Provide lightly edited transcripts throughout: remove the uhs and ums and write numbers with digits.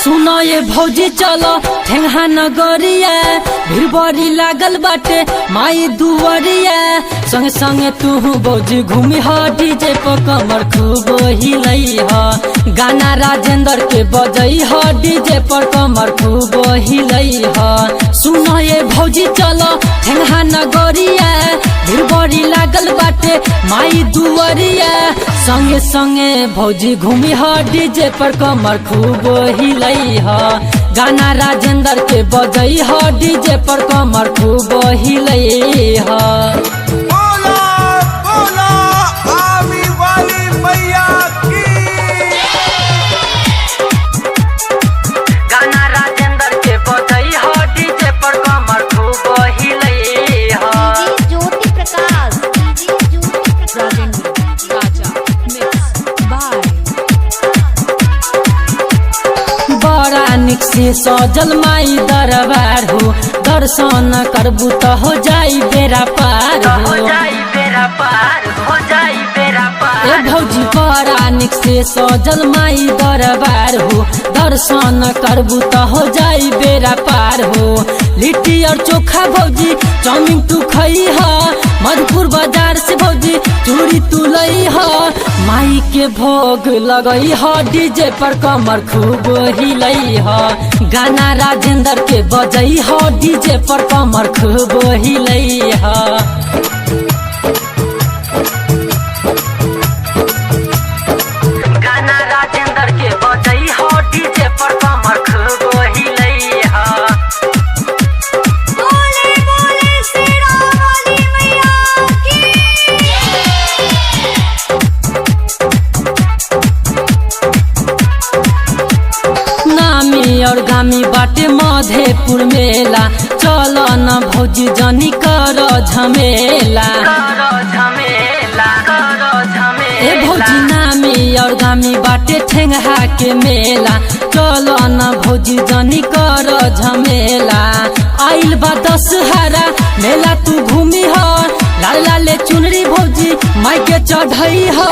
सुनो ये भौजी चलो ठेंगा नगरिया भीड़ बड़ी लागल बाटे माई दुवरिया संगे संगे तू भौजी घूमी ह डीजे पर कमर खूब हिलई ह गाना राजेंद्र के बजई ह डीजे पर कमर खूब हिलई ह सुनो ये भौजी चलो ठेंगा नगरिया भीड़ बड़ी लागल बाटे माई दुवरिया संगे संगे भौजी घूमी ह डीजे पर कमर खूब हिलई ह गाना राजेंद्र के बजई ह डीजे पर कमर खूब हिलई ह। गाना राजेंद्र के बजई ह डीजे पर कमर खूब हिलई ह। ज्योति प्रकाश राजेंद्र राजा मिक्स बाय बड़ा निक से सजल माई दरबार हो दर्शन करबू तो हो जाई बेरा पार हो ए भौजी बड़ा निक से सजल माई दरबार हो दर्शन करबू तो हो जाई बेरा पार हो लिट्टी और चोखा भौजी चाउमीन तू खई ह मधुपुर बाजार से भौजी चूड़ी तू लई ह माई के भोग लगई ह डीजे पर कमर खूब हिलई ह गाना राजेंद्र के बजई ह डीजे पर कमर खूब हिलई ह। गाना राजेंद्र के बजई ह डीजे पर कमर खूब हिलई ह। बोले बोले शेरा वाली मैया की नामी और गामी बाटे मधेपुर मेला चलो न भौजी जनी कर झमेला ए भौजी नामी और गामी बाटे ठेंगा के मेला चलो न भौजी जनी कर झमेला आइल बा दशहरा मेला तू घूमी ह लाल लाले चुनरी भौजी माई के चढ़ई ह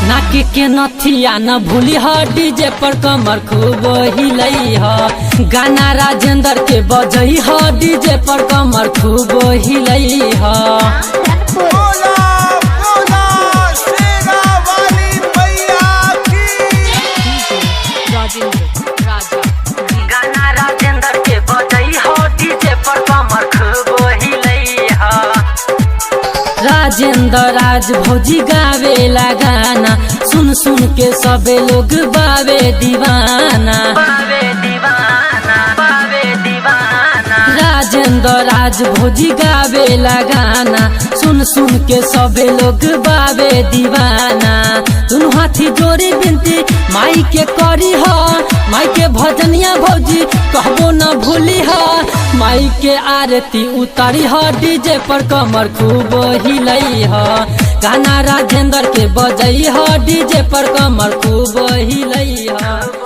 नाके के नथिया न भूली ह डीजे पर कमर खूब हिलई ह गाना राजेंद्र के बजई ह डीजे पर कमर खूब हिलई ह। राजेंद्र राजा गाना राजेंद्र के बजई ह डीजे पर कमर खूब हिलई ह। राजेंद्र राज भौजी गावेला गाना सुन सुन के सबे लोग बावे दीवाना राजेंद्र राज भौजी गावेला गाना सुन सुन के सबे लोग बावे दीवाना दुनु हाथी जोड़ी बिनती माई के करी ह माई के भजनिया भौजी कहबो न भूली ह माई के आरती उतारी ह डीजे पर कमर खूब हिलई ह गाना राजेंद्र के बजई ह डीजे पर कमर खूब हिलई ह।